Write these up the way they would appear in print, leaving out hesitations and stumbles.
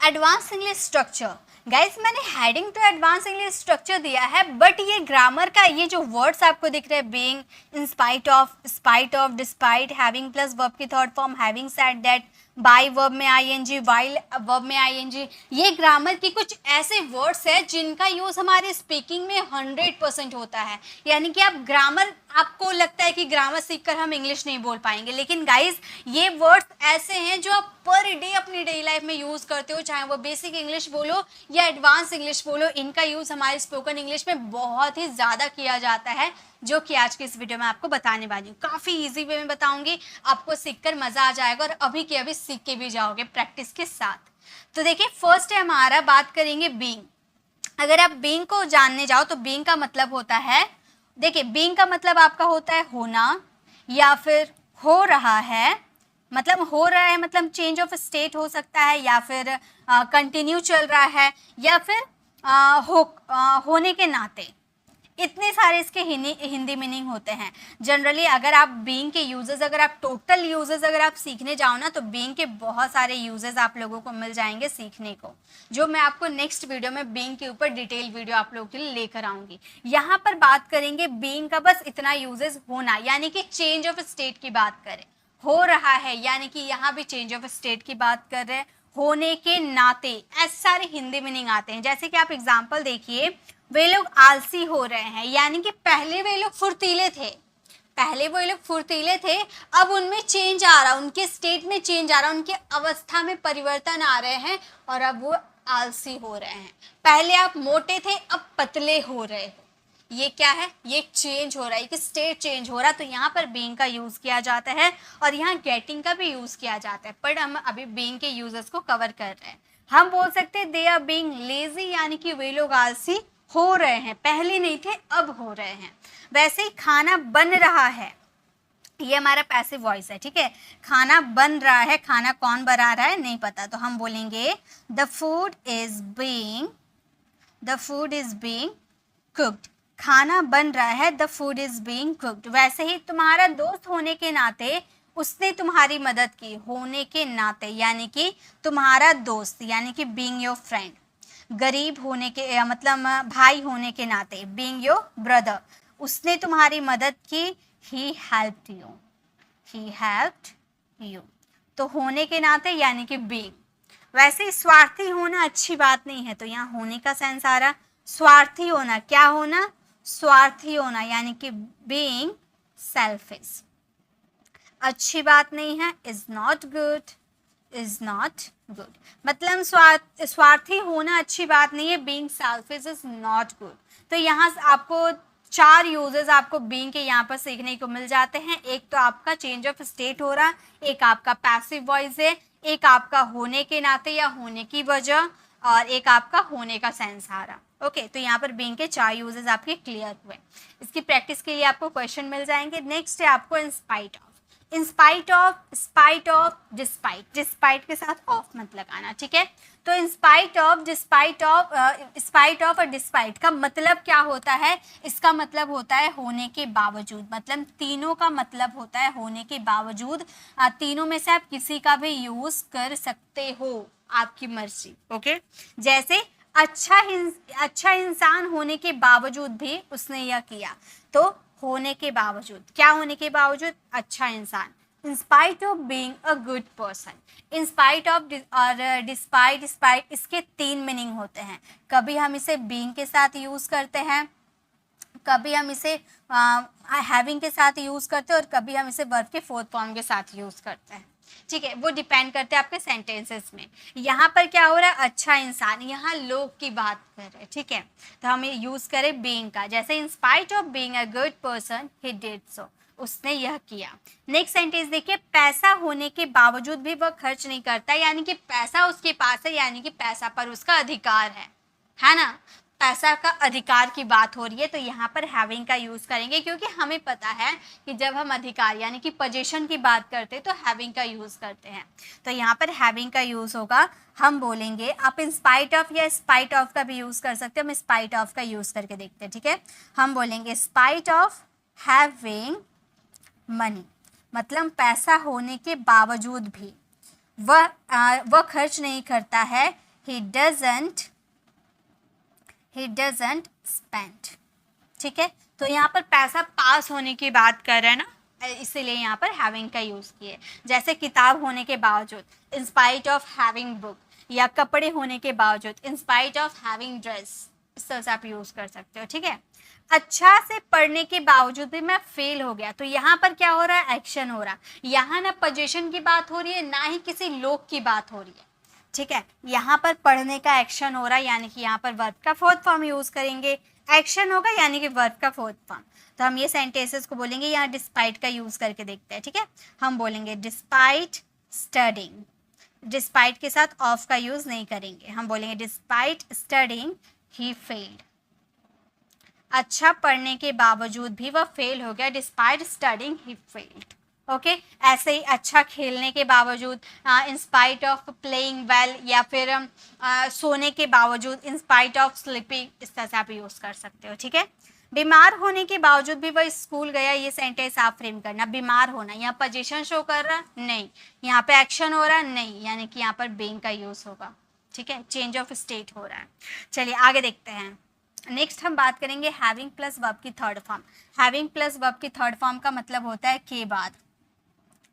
Advance English structure. Guys मैंने heading to advance English structure दिया है, बट ये ग्रामर का ये जो वर्ड्स आपको दिख रहे हैं, being, in spite of, despite, having plus verb की third form, having said that, by verb में आईएनजी, वाइल वर्ब में आईएनजी, ये ग्रामर की कुछ ऐसे वर्ड्स है जिनका यूज हमारे स्पीकिंग में 100% होता है। यानी कि आप ग्रामर, आपको लगता है कि ग्रामर सीखकर हम इंग्लिश नहीं बोल पाएंगे, लेकिन गाइज ये वर्ड्स ऐसे हैं जो आप पर डे अपनी डेली लाइफ में यूज करते हो, चाहे वो बेसिक इंग्लिश बोलो या एडवांस इंग्लिश बोलो, इनका यूज हमारे स्पोकन इंग्लिश में बहुत ही ज्यादा किया जाता है, जो कि आज के इस वीडियो में आपको बताने वाली हूँ। काफी इजी वे में बताऊंगी, आपको सीखकर मजा आ जाएगा और अभी के अभी सीख के भी जाओगे प्रैक्टिस के साथ। तो देखिए फर्स्ट है हमारा, बात करेंगे बीइंग। अगर आप बीइंग को जानने जाओ तो बीइंग का मतलब होता है, देखिए बीइंग का मतलब आपका होता है होना, या फिर हो रहा है, मतलब हो रहा है मतलब चेंज ऑफ स्टेट हो सकता है, या फिर कंटिन्यू चल रहा है, या फिर होने के नाते। इतने सारे इसके हिंदी मीनिंग होते हैं। जनरली अगर आप बीइंग के यूजेस, अगर आप टोटल यूजेस अगर आप सीखने जाओ ना, तो बीइंग के बहुत सारे यूजेस आप लोगों को मिल जाएंगे सीखने को, जो मैं आपको नेक्स्ट वीडियो में बीइंग के ऊपर डिटेल वीडियो आप लोगों के लिए लेकर आऊंगी। यहाँ पर बात करेंगे बीइंग का बस इतना यूजेस, होना यानी कि चेंज ऑफ स्टेट की बात करें, हो रहा है यानी कि यहाँ भी चेंज ऑफ स्टेट की बात कर रहे हैं, होने के नाते, ऐसे सारे हिंदी मीनिंग आते हैं। जैसे कि आप एग्जाम्पल देखिए, वे लोग आलसी हो रहे हैं, यानी कि पहले वे लोग फुर्तीले थे, पहले वो लोग फुर्तीले थे, अब उनमें चेंज आ रहा, उनके स्टेट में चेंज आ रहा, उनके अवस्था में परिवर्तन आ रहे हैं और अब वो आलसी हो रहे हैं। पहले आप मोटे थे, अब पतले हो रहे हो, ये क्या है, ये चेंज हो रहा है, कि स्टेट चेंज हो रहा है। तो यहाँ पर बीइंग का यूज किया जाता है और यहाँ गेटिंग का भी यूज किया जाता है, पर हम अभी बीइंग के यूजेस को कवर कर रहे हैं। हम बोल सकते हैं दे आर बीइंग लेजी, यानी कि वे लोग आलसी हो रहे हैं, पहले नहीं थे अब हो रहे हैं। वैसे ही खाना बन रहा है, ये हमारा पैसिव वॉइस है, ठीक है। खाना बन रहा है, खाना कौन बना रहा है नहीं पता, तो हम बोलेंगे the food is being cooked, खाना बन रहा है, the food is being cooked. वैसे ही तुम्हारा दोस्त होने के नाते उसने तुम्हारी मदद की, होने के नाते यानी कि तुम्हारा दोस्त, यानी कि बीइंग योर फ्रेंड। गरीब होने के मतलब भाई होने के नाते, बीइंग योर ब्रदर, उसने तुम्हारी मदद की, ही हेल्प्ड यू। तो होने के नाते यानी कि बीइंग। वैसे स्वार्थी होना अच्छी बात नहीं है, तो यहाँ होने का सेंस आ रहा, स्वार्थी होना, क्या होना, स्वार्थी होना, यानी कि बीइंग सेल्फिश, अच्छी बात नहीं है, इज नॉट गुड, मतलब स्वार्थी होना अच्छी बात नहीं है, being selfish is not good. तो यहाँ आपको 4 यूजेस आपको बीइंग के यहाँ पर सीखने को मिल जाते हैं। एक तो आपका चेंज ऑफ स्टेट हो रहा, एक आपका पैसिव वॉइस है, एक आपका होने के नाते या होने की वजह, और एक आपका होने का सेंस आ रहा। ओके, तो यहाँ पर बीइंग के 4 यूजेस आपके क्लियर हुए। इसकी प्रैक्टिस के लिए आपको क्वेश्चन मिल जाएंगे। नेक्स्ट है आपको इन स्पाइट ऑफ, डिस्पाइट के साथ ऑफ मत लगाना, ठीक है। तो इन स्पाइट ऑफ और डिस्पाइट का मतलब क्या होता है, इसका मतलब होता है होने के बावजूद, मतलब तीनों का मतलब होता है होने के बावजूद। तीनों में से आप किसी का भी यूज कर सकते हो, आपकी मर्जी। ओके, जैसे अच्छा इंसान होने के बावजूद भी उसने यह किया, तो होने के बावजूद, क्या होने के बावजूद, अच्छा इंसान। इन spite of being a good person, in spite of और डिस्पाइट, इसके 3 मीनिंग होते हैं। कभी हम इसे बीइंग के साथ यूज करते हैं, कभी हम इसे हैविंग के साथ यूज करते हैं, और कभी हम इसे वर्ब के 4th फॉर्म के साथ यूज करते हैं, ठीक है। वो डिपेंड करते हैं आपके सेंटेंसेस में। यहाँ पर क्या हो रहा है, अच्छा इंसान, यहाँ लोग की बात कर रहे हैं, ठीक है। तो हम यूज करें बीइंग का, जैसे इन spite of being a good person he did so, उसने यह किया। नेक्स्ट सेंटेंस देखिए, पैसा होने के बावजूद भी वह खर्च नहीं करता, यानी कि पैसा उसके पास है, यानी कि पैसा पर उसका अधिकार है ना, पैसा का अधिकार की बात हो रही है। तो यहाँ पर हैविंग का यूज करेंगे, क्योंकि हमें पता है कि जब हम अधिकार यानी कि पोजीशन की बात करते हैं तो हैविंग का यूज करते हैं। तो यहाँ पर हैविंग का यूज होगा, हम बोलेंगे, आप इन स्पाइट ऑफ या स्पाइट ऑफ का भी यूज कर सकते हो। हम स्पाइट ऑफ का यूज करके देखते हैं, ठीक है। हम बोलेंगे स्पाइट ऑफ हैविंग मनी, मतलब पैसा होने के बावजूद भी वह खर्च नहीं करता है, he doesn't spend। ठीक है, तो यहाँ पर पैसा पास होने की बात कर रहे हैं ना, इसीलिए यहाँ पर हैविंग का यूज़ किए। जैसे किताब होने के बावजूद, इन स्पाइट ऑफ हैविंग बुक, या कपड़े होने के बावजूद, इन स्पाइट ऑफ हैविंग ड्रेस, इस तरह से आप यूज़ कर सकते हो। ठीक है, अच्छा से पढ़ने के बावजूद भी मैं फेल हो गया, तो यहाँ पर क्या हो रहा है, एक्शन हो रहा है। यहाँ ना पोजीशन की बात हो रही है, ना ही किसी लोग की बात हो रही है। ठीक है, यहाँ पर पढ़ने का एक्शन हो रहा है, यानी कि यहाँ पर वर्ब का फोर्थ फॉर्म यूज़ करेंगे। एक्शन होगा यानी कि वर्ब का फोर्थ फॉर्म। तो हम ये सेंटेंसेस को बोलेंगे, यहाँ डिस्पाइट का यूज़ करके देखते हैं। ठीक है, हम बोलेंगे डिस्पाइट स्टडिंग, डिस्पाइट के साथ ऑफ का यूज़ नहीं करेंगे, हम बोलेंगे डिस्पाइट स्टडिंग ही फेल्ड। अच्छा पढ़ने के बावजूद भी वह फेल हो गया, despite studying he failed. Okay, ऐसे ही अच्छा खेलने के बावजूद, इन स्पाइट ऑफ प्लेइंग वेल, या फिर सोने के बावजूद, इन स्पाइट ऑफ स्लीपिंग, इस तरह से आप यूज़ कर सकते हो। ठीक है, बीमार होने के बावजूद भी वह स्कूल गया, ये सेंटेंस आप फ्रेम करना। बीमार होना, यहाँ पोजीशन शो कर रहा नहीं, यहाँ पे एक्शन हो रहा नहीं, यानी कि यहाँ पर बीइंग का यूज़ होगा। ठीक है, चेंज ऑफ स्टेट हो रहा है। चलिए आगे देखते हैं। नेक्स्ट हम बात करेंगे हैविंग प्लस वर्ब की third form. Having plus verb की थर्ड फॉर्म का मतलब होता है के बाद।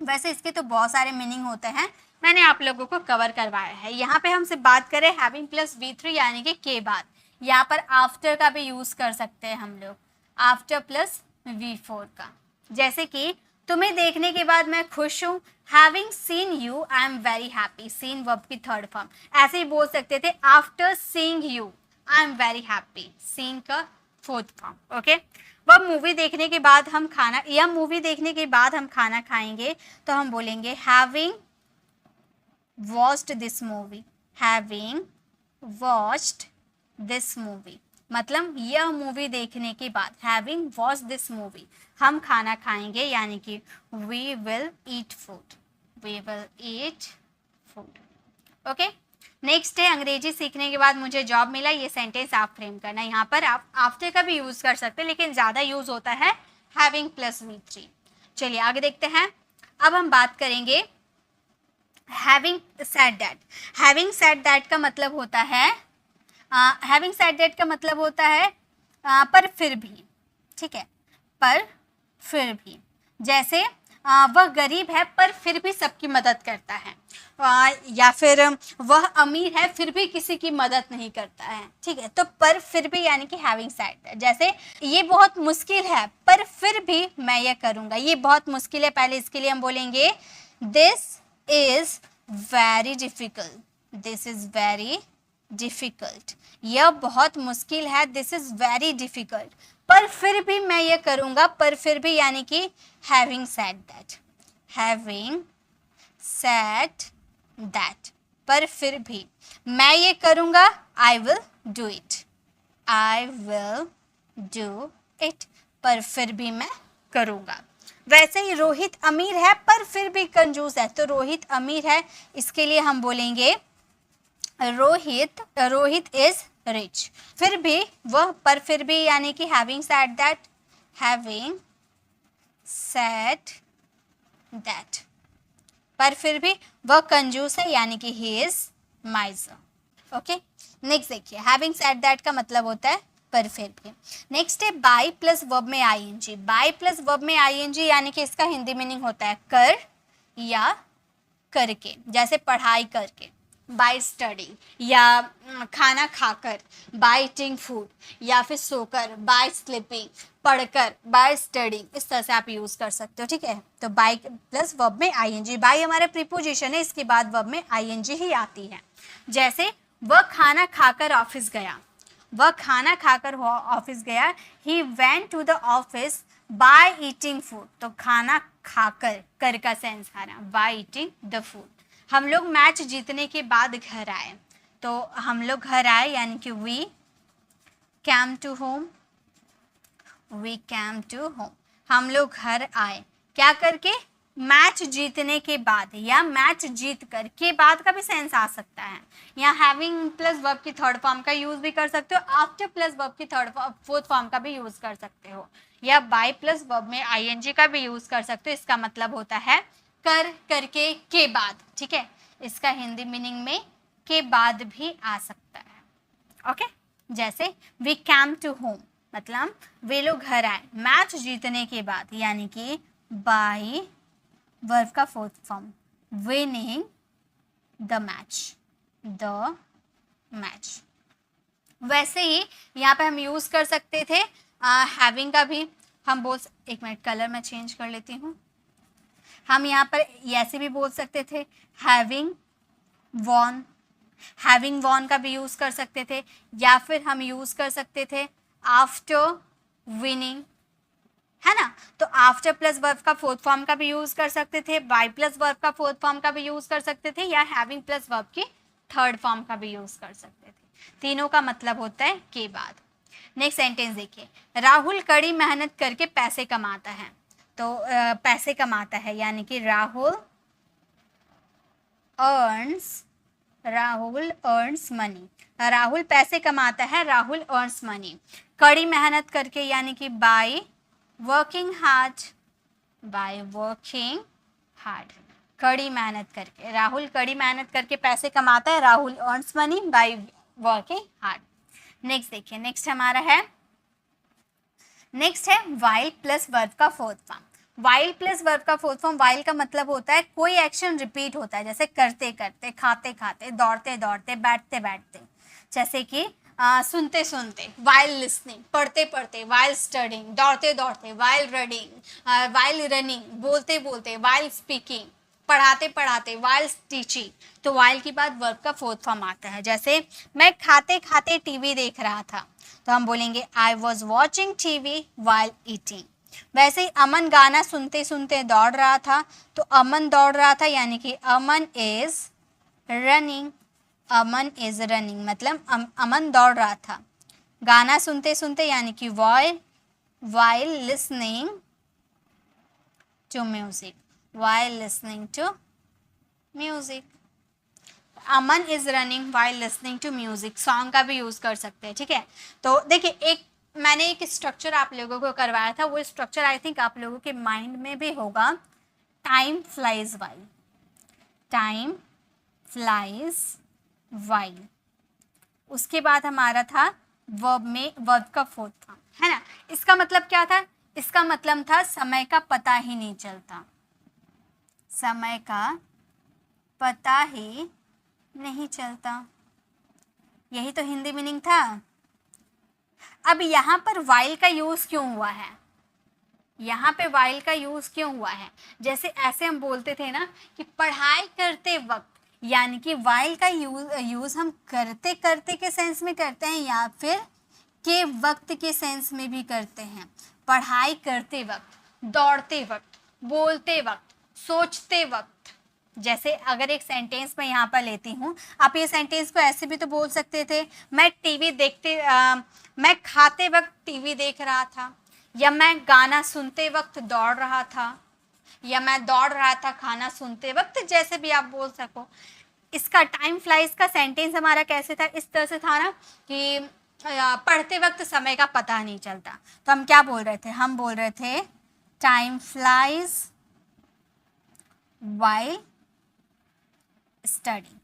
वैसे इसके तो बहुत सारे मीनिंग होते हैं, मैंने आप लोगों को कवर करवाया है। यहाँ पे हमसे बात करें हैविंग प्लस V3 यानी कि के बाद, यहाँ पर आफ्टर का भी यूज़ कर सकते हैं हम लोग, आफ्टर प्लस V4 का। जैसे कि तुम्हें देखने के बाद मैं खुश हूँ, having seen you I am very happy, seen verb की थर्ड फॉर्म। ऐसे ही बोल सकते थे after seeing you I am very happy, seen का फोर्थ फॉर्म। ओके, वह मूवी देखने के बाद हम खाना, या मूवी देखने के बाद हम खाना खाएंगे, तो हम बोलेंगे having watched this movie, having watched this movie, मतलब यह मूवी देखने के बाद, हैविंग वॉच्ड दिस मूवी, हम खाना खाएंगे, यानी कि we will eat food, we will eat food. Okay, next है अंग्रेजी सीखने के बाद मुझे जॉब मिला, ये सेंटेंस आप फ्रेम करना। यहाँ पर आप आफ्टर का भी यूज़ कर सकते हैं, लेकिन ज़्यादा यूज़ होता है हैविंग प्लस V3। चलिए आगे देखते हैं। अब हम बात करेंगे having said that. Having said that का मतलब होता है, हैविंग सेड दैट का मतलब होता है पर फिर भी। ठीक है, पर फिर भी, जैसे वह गरीब है पर फिर भी सबकी मदद करता है, या फिर वह अमीर है फिर भी किसी की मदद नहीं करता है। ठीक है, तो पर फिर भी यानी कि हैविंग सेड दैट। जैसे ये बहुत मुश्किल है पर फिर भी मैं ये करूँगा, ये बहुत मुश्किल है, पहले इसके लिए हम बोलेंगे this is very difficult, this is very difficult, यह बहुत मुश्किल है, दिस इज़ वेरी डिफ़िकल्ट, पर फिर भी मैं ये करूँगा, पर फिर भी यानी कि having said that, having said that, पर फिर भी मैं ये करूँगा, I will do it, I will do it, पर फिर भी मैं करूँगा। वैसे ही रोहित अमीर है पर फिर भी कंजूस है, तो रोहित अमीर है, इसके लिए हम बोलेंगे रोहित इज रिच, फिर भी वह, पर फिर भी यानी कि having said that, having said that, पर फिर भी वह कंजूस है, यानी कि ही इज माइजर। ओके, नेक्स्ट देखिए, हैविंग सेड दैट का मतलब होता है पर फिर भी। नेक्स्ट है बाय प्लस वर्ब में आईएनजी। बाय प्लस वर्ब में आईएनजी यानी कि इसका हिंदी मीनिंग होता है कर या करके, जैसे पढ़ाई करके, बाय स्टडिंग, या खाना खाकर, बाय ईटिंग फूड, या फिर सोकर, बाय स्लीपिंग, पढ़कर, बाय स्टडिंग, इस तरह से आप यूज़ कर सकते हो। ठीक है, तो बाय प्लस वर्ब में आईएनजी, बाय हमारा प्रीपोजिशन है, इसके बाद वर्ब में आईएनजी ही आती है। जैसे वह खाना खाकर ऑफिस गया, वह खाना खाकर ऑफिस गया, he went to the office by eating food, तो खाना खाकर, कर का सेंस आ रहा, बाय ईटिंग द फूड। हम लोग मैच जीतने के बाद घर आए, तो हम लोग घर आए यानी कि we came to home, we came to home, हम लोग घर आए, क्या करके, मैच जीतने के बाद, या मैच जीत कर, के बाद का भी सेंस आ सकता है। यहाँ हैविंग प्लस वर्ब की थर्ड फॉर्म का यूज़ भी कर सकते हो, आफ्टर प्लस वर्ब की फोर्थ फॉर्म का भी यूज़ कर सकते हो, या बाय प्लस वर्ब में आईएनजी का भी यूज़ कर सकते हो। इसका मतलब होता है कर, करके, के बाद। ठीक है, इसका हिंदी मीनिंग में के बाद भी आ सकता है। ओके, जैसे वी कैम टू होम, मतलब वे लोग घर आए मैच जीतने के बाद, यानी कि बाय वर्ब का fourth form, winning the match. वैसे ही यहाँ पे हम यूज कर सकते थे हैविंग का भी, हम बोल, एक मिनट कलर मैं चेंज कर लेती हूँ। हम यहाँ पर ऐसे भी बोल सकते थे हैविंग वॉन का भी यूज कर सकते थे, या फिर हम यूज कर सकते थे आफ्टर विनिंग, है ना। तो आफ्टर प्लस वर्ब का फोर्थ फॉर्म का भी यूज कर सकते थे, बाय प्लस वर्ब का फोर्थ फॉर्म का भी यूज कर सकते थे, या हैविंग प्लस वर्ब की थर्ड फॉर्म का भी यूज कर सकते थे। तीनों का मतलब होता है के बाद। नेक्स्ट सेंटेंस देखिए, राहुल कड़ी मेहनत करके पैसे कमाता है। तो पैसे कमाता है यानी कि राहुल अर्न्स मनी, राहुल पैसे कमाता है, राहुल अर्न्स मनी। कड़ी मेहनत करके यानी कि बाय वर्किंग हार्ड, कड़ी मेहनत करके, राहुल कड़ी मेहनत करके पैसे कमाता है, Rahul earns money by working hard. Next देखिए, नेक्स्ट है वाइल प्लस वर्ब का fourth form. While plus verb का फोर्थ फॉर्म, वाइल का मतलब होता है कोई एक्शन रिपीट होता है, जैसे करते करते, खाते खाते, दौड़ते दौड़ते, बैठते बैठते। जैसे कि सुनते सुनते, वाइल लिसनिंग, पढ़ते पढ़ते, वाइल स्टडिंग, दौड़ते दौड़ते, वाइल रनिंग, बोलते बोलते, वाइल स्पीकिंग, पढ़ाते पढ़ाते, वाइल टीचिंग। तो वाइल के बाद वर्ब का फोर्थ फॉर्म आता है। जैसे मैं खाते खाते टीवी देख रहा था, तो हम बोलेंगे I was watching TV while eating. वैसे ही अमन गाना सुनते सुनते दौड़ रहा था, तो अमन दौड़ रहा था यानी कि अमन इज रनिंग, मतलब अमन दौड़ रहा था। गाना सुनते सुनते यानी कि while listening to music, Aman is running while listening to music. Song का भी यूज कर सकते हैं, ठीक है। तो देखिए, मैंने एक स्ट्रक्चर आप लोगों को करवाया था, वो स्ट्रक्चर आई थिंक आप लोगों के माइंड में भी होगा। टाइम फ्लाइज वाइल, उसके बाद हमारा था वर्ब का फोर्थ फॉर्म, है ना। इसका मतलब क्या था? इसका मतलब था समय का पता ही नहीं चलता, समय का पता ही नहीं चलता, यही तो हिंदी मीनिंग था। अब यहाँ पर वाइल का यूज क्यों हुआ है? यहाँ पे वाइल का यूज क्यों हुआ है? जैसे ऐसे हम बोलते थे ना कि पढ़ाई करते वक्त, यानी कि वाइल का यूज हम करते करते के सेंस में करते हैं या फिर के वक्त के सेंस में भी करते हैं। पढ़ाई करते वक्त, दौड़ते वक्त, बोलते वक्त, सोचते वक्त। जैसे अगर एक सेंटेंस मैं यहाँ पर लेती हूँ, आप ये सेंटेंस को ऐसे भी तो बोल सकते थे, मैं खाते वक्त टीवी देख रहा था, या मैं गाना सुनते वक्त दौड़ रहा था, या मैं दौड़ रहा था खाना सुनते वक्त, जैसे भी आप बोल सको। इसका टाइम फ्लाइज का सेंटेंस हमारा कैसे था? इस तरह से था ना कि पढ़ते वक्त समय का पता नहीं चलता। तो हम क्या बोल रहे थे? हम बोल रहे थे टाइम फ्लाइज वाइल स्टडिंग।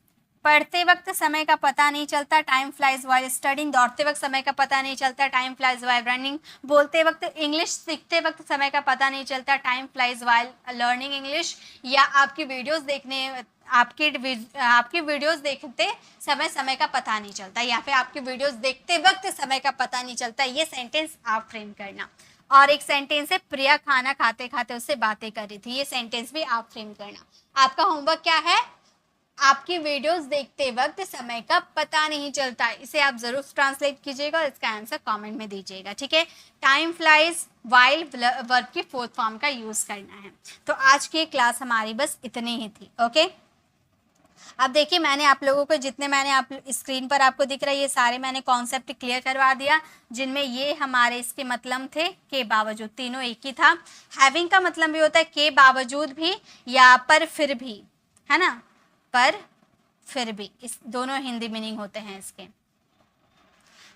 पढ़ते वक्त समय का पता नहीं चलता, टाइम फ्लाइज वाइल स्टडिंग। दौड़ते वक्त समय का पता नहीं चलता, टाइम फ्लाइज वाइल रनिंग। बोलते वक्त, इंग्लिश सीखते वक्त समय का पता नहीं चलता, time flies while learning English. या आपकी वीडियोस देखते समय का पता नहीं चलता, या फिर आपकी वीडियोस देखते वक्त समय का पता नहीं चलता। ये सेंटेंस आप फ्रेम करना। और एक सेंटेंस है प्रिया खाना खाते खाते उससे बातें कर रही थी, ये सेंटेंस भी आप फ्रेम करना। आपका होमवर्क क्या है? आपकी वीडियोस देखते वक्त समय का पता नहीं चलता, इसे आप जरूर ट्रांसलेट कीजिएगा और इसका आंसर कमेंट में दीजिएगा, ठीक है। टाइम फ्लाइज वाइल वर्ब की फोर्थ फॉर्म का यूज करना है। तो आज की क्लास हमारी बस इतनी ही थी, ओके। अब देखिए, मैंने आप लोगों को जितने मैंने आप स्क्रीन पर आपको दिख रहा है, ये सारे मैंने कॉन्सेप्ट क्लियर करवा दिया, जिनमें ये हमारे इसके मतलब थे के बावजूद, तीनों एक ही था। हैविंग का मतलब भी होता है के बावजूद भी या पर फिर भी, है ना, पर फिर भी। इस दोनों हिंदी मीनिंग होते हैं इसके।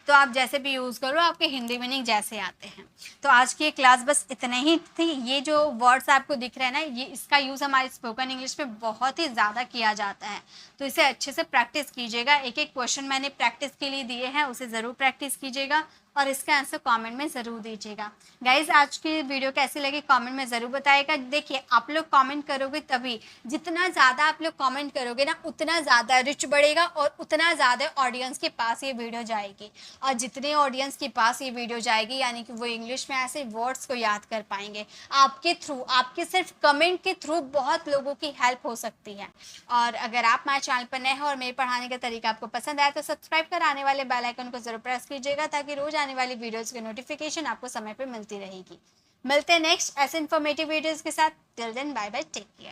तो आप जैसे भी यूज़ करो, आपके हिंदी मीनिंग जैसे आते हैं। तो आज की क्लास बस इतने ही थी। ये जो वर्ड्स आपको दिख रहे हैं ना, ये इसका यूज़ हमारे स्पोकन इंग्लिश में बहुत ही ज़्यादा किया जाता है, तो इसे अच्छे से प्रैक्टिस कीजिएगा। एक एक क्वेश्चन मैंने प्रैक्टिस के लिए दिए हैं, उसे ज़रूर प्रैक्टिस कीजिएगा और इसका आंसर कमेंट में ज़रूर दीजिएगा। गाइज, आज की वीडियो कैसी लगी कमेंट में ज़रूर बताइएगा। देखिए, आप लोग कमेंट करोगे तभी, जितना ज़्यादा आप लोग कमेंट करोगे ना, उतना ज़्यादा रिच बढ़ेगा और उतना ज़्यादा ऑडियंस के पास ये वीडियो जाएगी। और जितने ऑडियंस के पास ये वीडियो जाएगी, यानी कि वो इंग्लिश में ऐसे वर्ड्स को याद कर पाएंगे। आपके थ्रू, आपके सिर्फ कमेंट के थ्रू बहुत लोगों की हेल्प हो सकती है। और अगर आप हमारे चैनल पर नए हो और मेरे पढ़ाने का तरीका आपको पसंद आया तो सब्सक्राइब कर आने वाले बेल आइकन को जरूर प्रेस कीजिएगा, ताकि रोज आने वाली वीडियोस की नोटिफिकेशन आपको समय पर मिलती रहेगी। मिलते हैं नेक्स्ट ऐसे इन्फॉर्मेटिव वीडियोस के साथ। Till then, bye bye, take care.